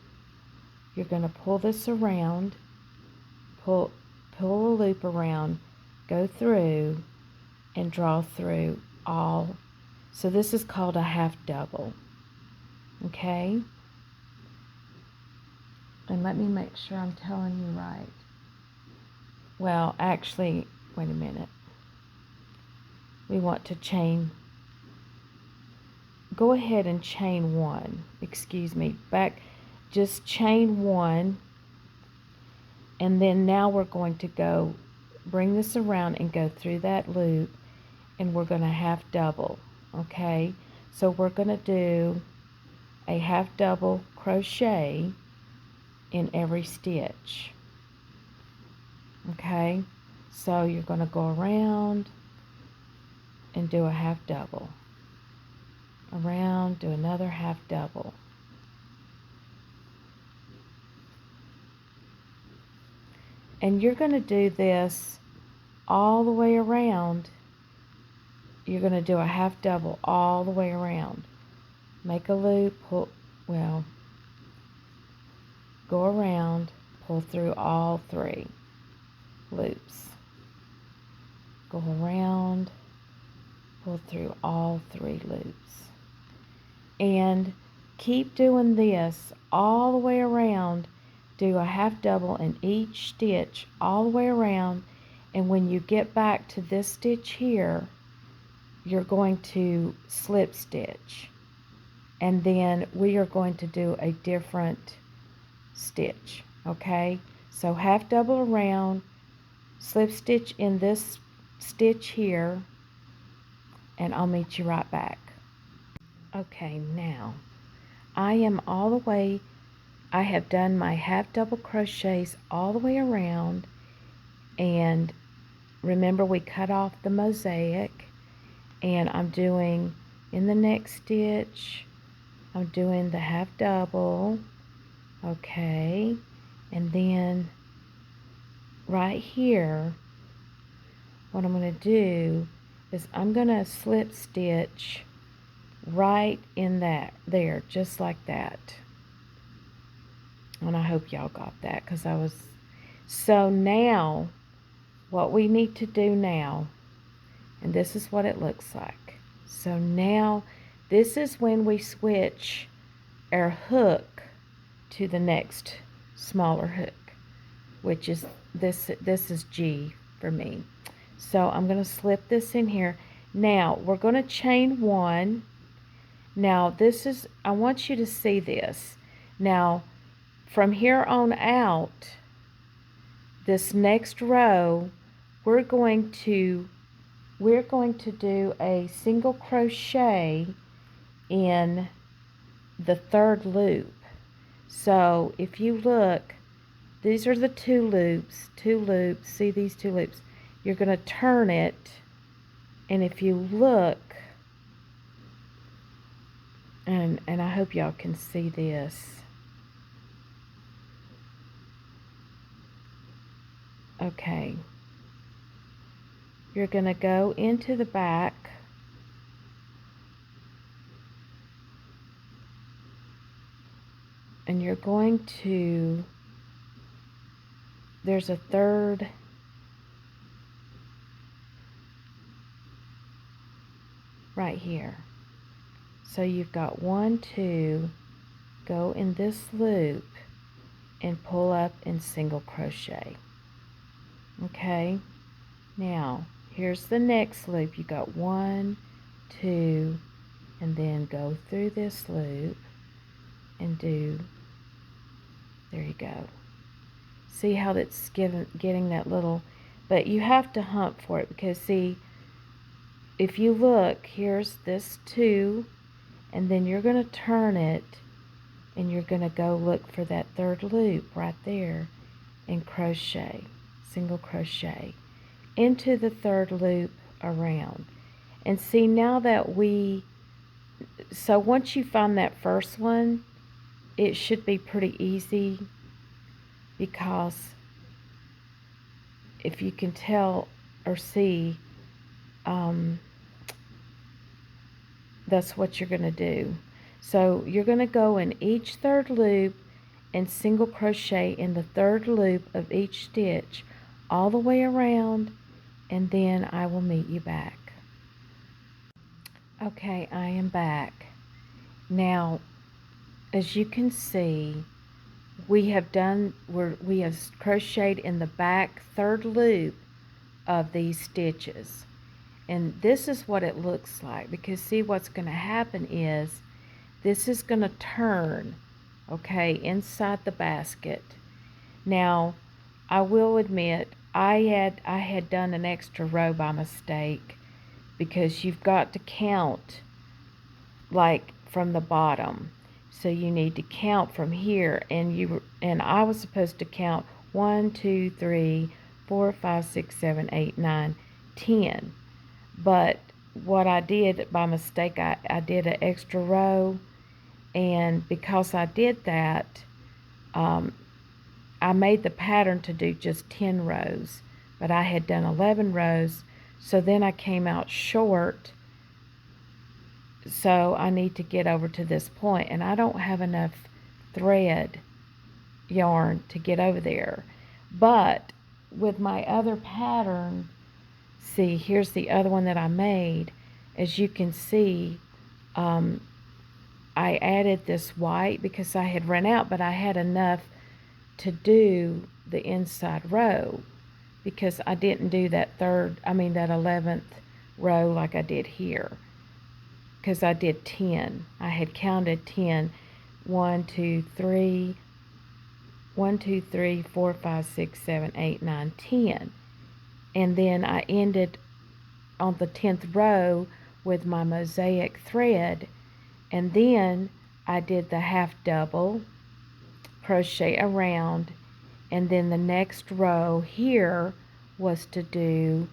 you're going to pull this around, pull a loop around, go through, and draw through all. So this is called a half double. Okay, and let me make sure I'm telling you right. Well, actually, wait a minute. We want to chain. Go ahead and chain 1. Excuse me. Back, just chain 1. And then now we're going to go bring this around and go through that loop, and we're going to half double. Okay? So we're going to do a half double crochet in every stitch. Okay? So you're going to go around and do a half double. Around, do another half double. And you're going to do this all the way around. You're going to do a half double all the way around. Make a loop, pull, well, go around, pull through all 3 loops. go around, pull through all 3 loops, and keep doing this all the way around. Do a half double in each stitch all the way around, and when you get back to this stitch here, you're going to slip stitch, and then we are going to do a different stitch. Okay, so half double around, slip stitch in this stitch here, and I'll meet you right back. Okay, now I am all the way, I have done my half double crochets all the way around, and remember we cut off the mosaic, and I'm doing in the next stitch, I'm doing the half double, okay, and then right here, what I'm going to do is I'm going to slip stitch right in that, there, just like that. And I hope y'all got that, because I was, so now, what we need to do now, and this is what it looks like. So now, this is when we switch our hook to the next smaller hook, which is this is G for me. So I'm going to slip this in here. Now we're going to chain 1. Now this is, I want you to see this. Now from here on out, this next row, we're going to do a single crochet in the 3rd loop. So if you look, these are the 2 loops, see these 2 loops. You're going to turn it, and if you look, and I hope y'all can see this. Okay. You're going to go into the back, and you're going to, there's a 3rd right here. So you've got 1, 2, go in this loop and pull up and single crochet. Okay, now here's the next loop. You got 1, 2, and then go through this loop and do, there you go. See how that's getting that little, but you have to hump for it, because see, if you look, here's this 2, and then you're going to turn it, and you're going to go look for that 3rd loop right there and crochet, single crochet into the 3rd loop around. And see, now that so once you find that first one, it should be pretty easy, because if you can tell or see, that's what you're going to do. So you're going to go in each 3rd loop and single crochet in the 3rd loop of each stitch all the way around, and then I will meet you back. Okay, I am back. Now, as you can see, we have crocheted in the back 3rd loop of these stitches. And this is what it looks like, because see, what's going to happen is this is going to turn, okay, inside the basket. Now, I will admit, I had done an extra row by mistake, because you've got to count like from the bottom. So you need to count from here, and I was supposed to count 1, 2, 3, 4, 5, 6, 7, 8, 9, 10. But what I did by mistake, I did an extra row, and because I did that, I made the pattern to do just 10 rows, but I had done 11 rows, so then I came out short. So I need to get over to this point, and I don't have enough thread yarn to get over there. But with my other pattern, see, here's the other one that I made. As you can see, I added this white because I had run out, but I had enough to do the inside row because I didn't do that that 11th row like I did here, because I did 10. I had counted 10. 1, 2, 3, 1, 2, 3, 4, 5, 6, 7, 8, 9, 10. And then I ended on the 10th row with my mosaic thread, and then I did the half double crochet around, and then the next row here was to do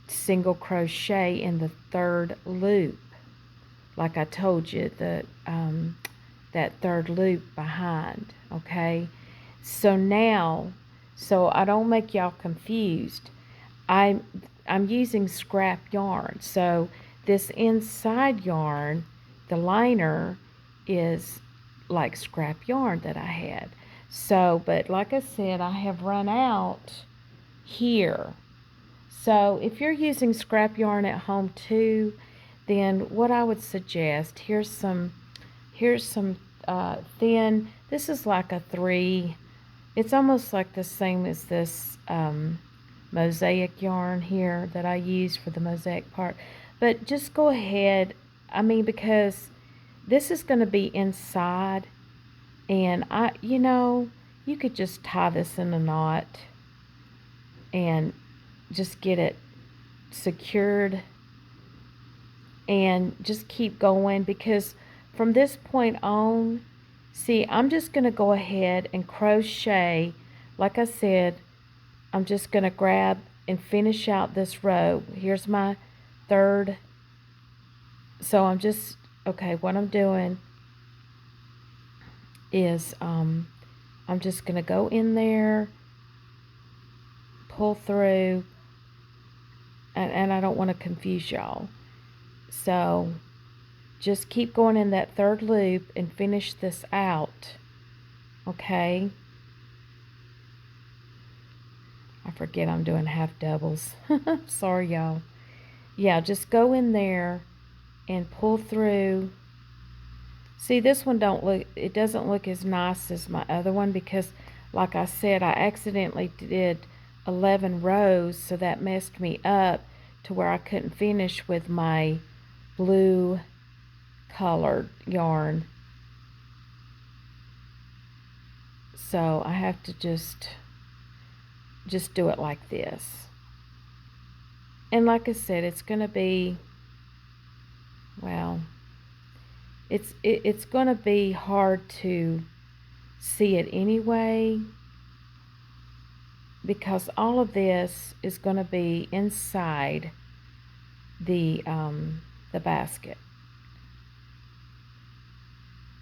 single crochet in the 3rd loop, like I told you, that 3rd loop behind. Okay, so now, so I don't make y'all confused, I'm using scrap yarn. So this inside yarn, the liner, is like scrap yarn that I had. So, but like I said, I have run out here. So if you're using scrap yarn at home too, then what I would suggest, here's some thin, this is like a 3, it's almost like the same as this mosaic yarn here that I use for the mosaic part. But just go ahead, because this is going to be inside, and you could just tie this in a knot and just get it secured and just keep going, because from this point on, see, I'm just going to go ahead and crochet. Like I said, I'm just going to grab and finish out this row. Here's my 3rd. So I'm just, okay, what I'm doing is I'm just going to go in there, pull through, and I don't want to confuse y'all. So just keep going in that 3rd loop and finish this out. Okay? I forget I'm doing half doubles. Sorry, y'all. Yeah, just go in there and pull through. See, this one it doesn't look as nice as my other one because, like I said, I accidentally did 11 rows, so that messed me up to where I couldn't finish with my blue colored yarn. So I have to just do it like this. And like I said, it's going to be, well, it's going to be hard to see it anyway, because all of this is going to be inside the basket.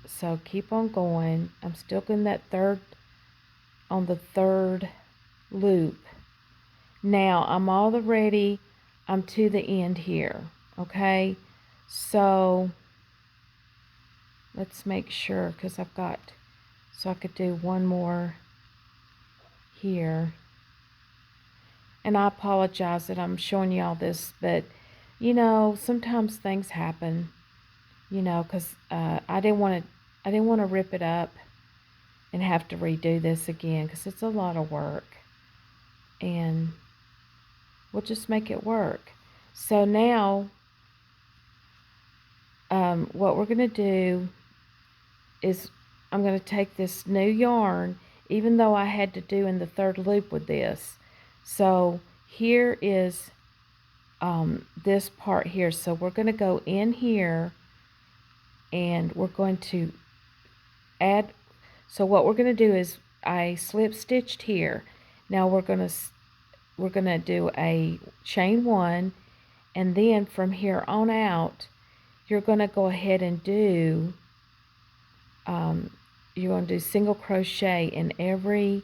So keep on going. I'm still in that on the 3rd loop. Now I'm to the end here. Okay, so let's make sure, because so I could do one more here. And I apologize that I'm showing you all this, but sometimes things happen, because I didn't want to rip it up and have to redo this again, because it's a lot of work, and we'll just make it work. So now what we're going to do is I'm going to take this new yarn, even though I had to do in the 3rd loop with this. So here is this part here. So we're going to go in here, and we're going to add. So what we're going to do is I slip stitched here. Now we're going to do a chain 1, and then from here on out, you're going to go ahead and do you're going to do single crochet in every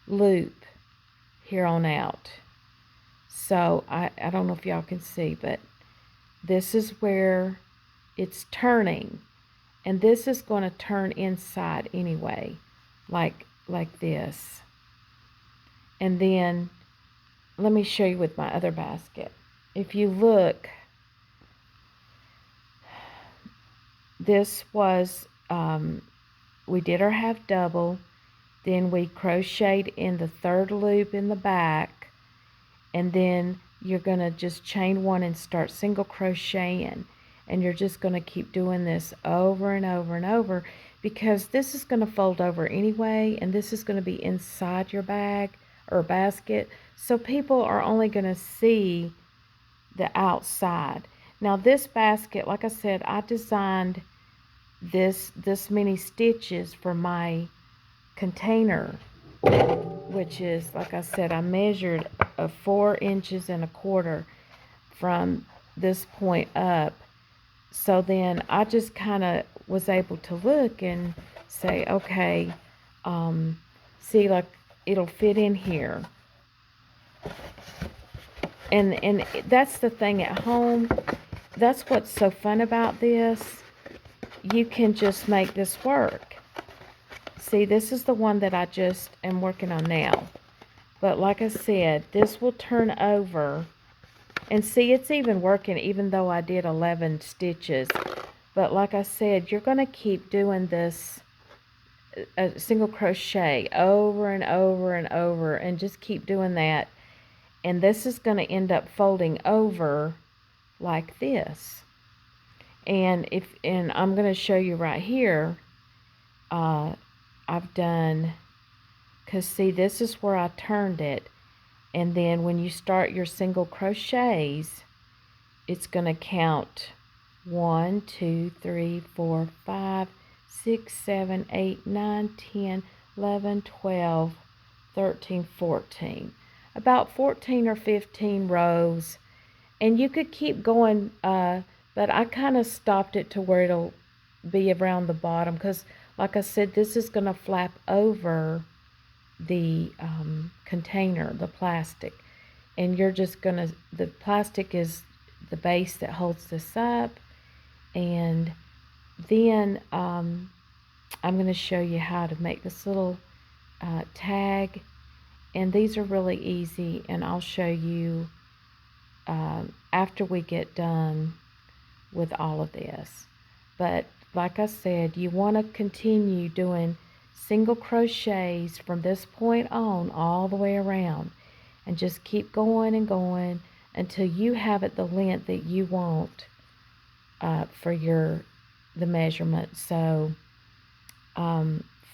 loop here on out. So I don't know if y'all can see, but this is where it's turning, and this is going to turn inside anyway, like this. And then let me show you with my other basket. if you look, this was, we did our half double, then we crocheted in the third loop in the back, and then you're going to just chain one and start single crocheting, and you're just going to keep doing this over and over and over, because this is going to fold over anyway, and this is going to be inside your bag or basket, so people are only going to see the outside. Now this basket, like I said, I designed this many stitches for my container, which is, like I said, I measured 4 inches and a quarter from this point up. So then I just kind of was able to look and say, okay, see, like, it'll fit in here. And that's the thing at home. That's what's so fun about this. You can just make this work. See, this is the one that I just am working on now. But like I said, this will turn over. And see, it's even working even though I did 11 stitches. But like I said, you're going to keep doing this a single crochet over and over and over, and just keep doing that. And this is going to end up folding over like this. And I'm going to show you right here, I've done, because see, this is where I turned it, and then when you start your single crochets, it's going to count 1, 2, 3, 4, 5, 6, 7, 8, 9, 10, 11, 12, 13, 14. About 14 or 15 rows. And you could keep going, but I kind of stopped it to where it'll be around the bottom, because like I said, this is going to flap over the container, the plastic. And you're just going to, the plastic is the base that holds this up. And then I'm going to show you how to make this little tag. And these are really easy, and I'll show you after we get done with all of this. But like I said, you want to continue doing single crochets from this point on all the way around, and just keep going and going until you have it the length that you want for the measurement. So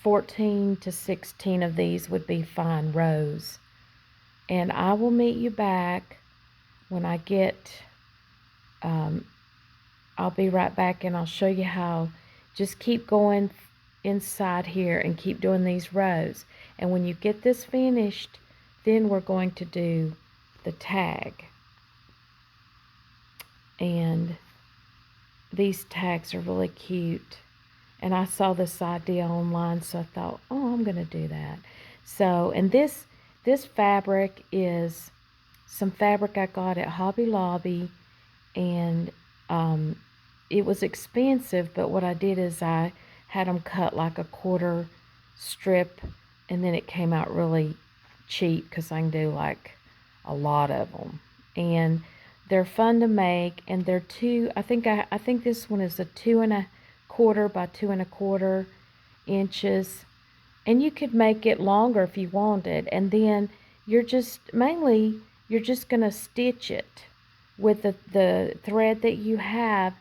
14 to 16 of these would be fine rows. And I will meet you back when I get, I'll be right back, and I'll show you how. Just keep going inside here and keep doing these rows. And when you get this finished, then we're going to do the tag. And these tags are really cute. And I saw this idea online, so I thought, oh, I'm going to do that. So, and this fabric is some fabric I got at Hobby Lobby, and it was expensive, but what I did is I had them cut like a quarter strip, and then it came out really cheap because I can do like a lot of them. And they're fun to make, and they're I think this one is a 2¼ by 2¼ inches, and you could make it longer if you wanted. And then you're just gonna stitch it with the thread that you have.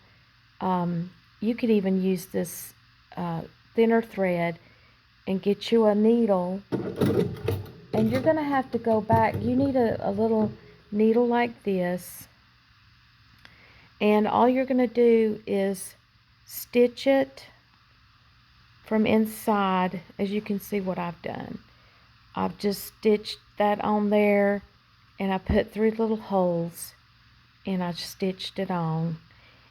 You could even use this thinner thread and get you a needle, and you're gonna have to go back. You need a little needle like this, and all you're gonna do is stitch it from inside. As you can see what I've done, I've just stitched that on there, and I put 3 little holes, and I stitched it on.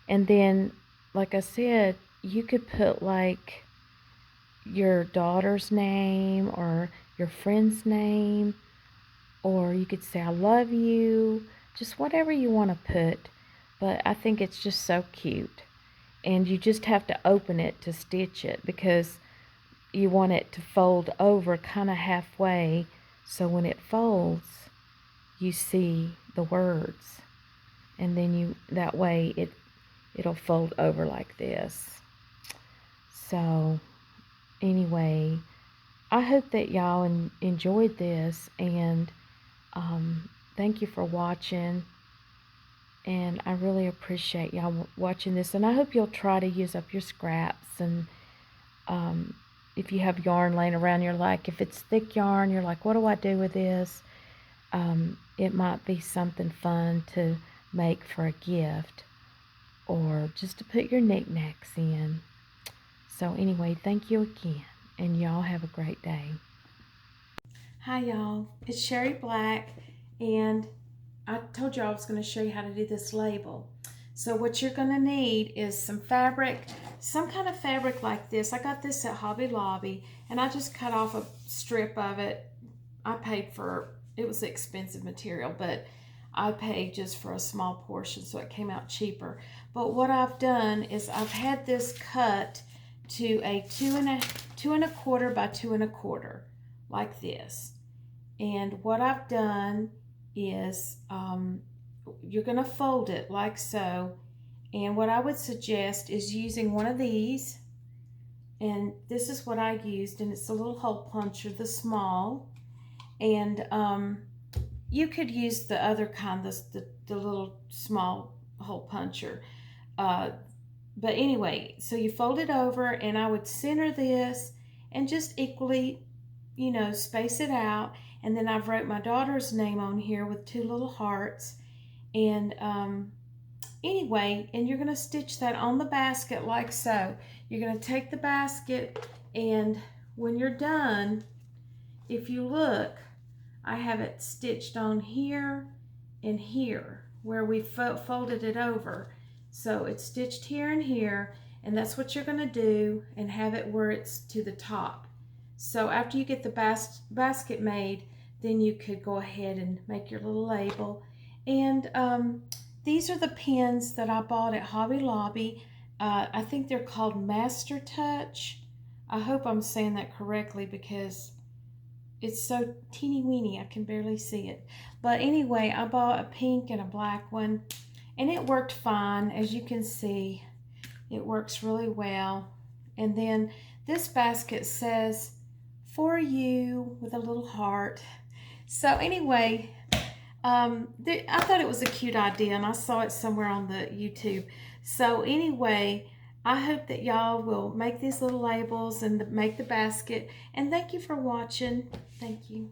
And then, like I said, you could put like your daughter's name or your friend's name, or you could say I love you, just whatever you want to put. But I think it's just so cute. And you just have to open it to stitch it, because you want it to fold over kind of halfway, so when it folds you see the words. and then that way it'll fold over like this. So anyway, I hope that y'all enjoyed this, and thank you for watching. And I really appreciate y'all watching this, and I hope you'll try to use up your scraps. And if you have yarn laying around, you're like, if it's thick yarn, you're like, what do I do with this? It might be something fun to make for a gift, or just to put your knickknacks in. So anyway, thank you again, and y'all have a great day. Hi y'all, it's Sherry Black, and I told you I was going to show you how to do this label. So what you're going to need is some fabric, some kind of fabric like this. I got this at Hobby Lobby, and I just cut off a strip of it. I paid for, it was expensive material, but I paid just for a small portion, so it came out cheaper. But what I've done is I've had this cut to a 2 1/4 by 2 1/4, like this. And what I've done is you're going to fold it like so, and what I would suggest is using one of these, and this is what I used, and it's a little hole puncher, the small, and you could use the other kind, the little small hole puncher, but anyway, so you fold it over, and I would center this and just equally, you know, space it out. And then I've wrote my daughter's name on here with 2 little hearts. And anyway, and you're going to stitch that on the basket like so. You're going to take the basket, and when you're done, if you look, I have it stitched on here and here where we folded it over. So it's stitched here and here, and that's what you're going to do, and have it where it's to the top. So after you get the basket made, then you could go ahead and make your little label. And these are the pins that I bought at Hobby Lobby. I think they're called Master Touch. I hope I'm saying that correctly because it's so teeny weeny I can barely see it. But anyway, I bought a pink and a black one, and it worked fine. As you can see, it works really well. And then this basket says, "For you," with a little heart. So anyway, I thought it was a cute idea, and I saw it somewhere on the YouTube. So anyway, I hope that y'all will make these little labels and make the basket. And thank you for watching. Thank you.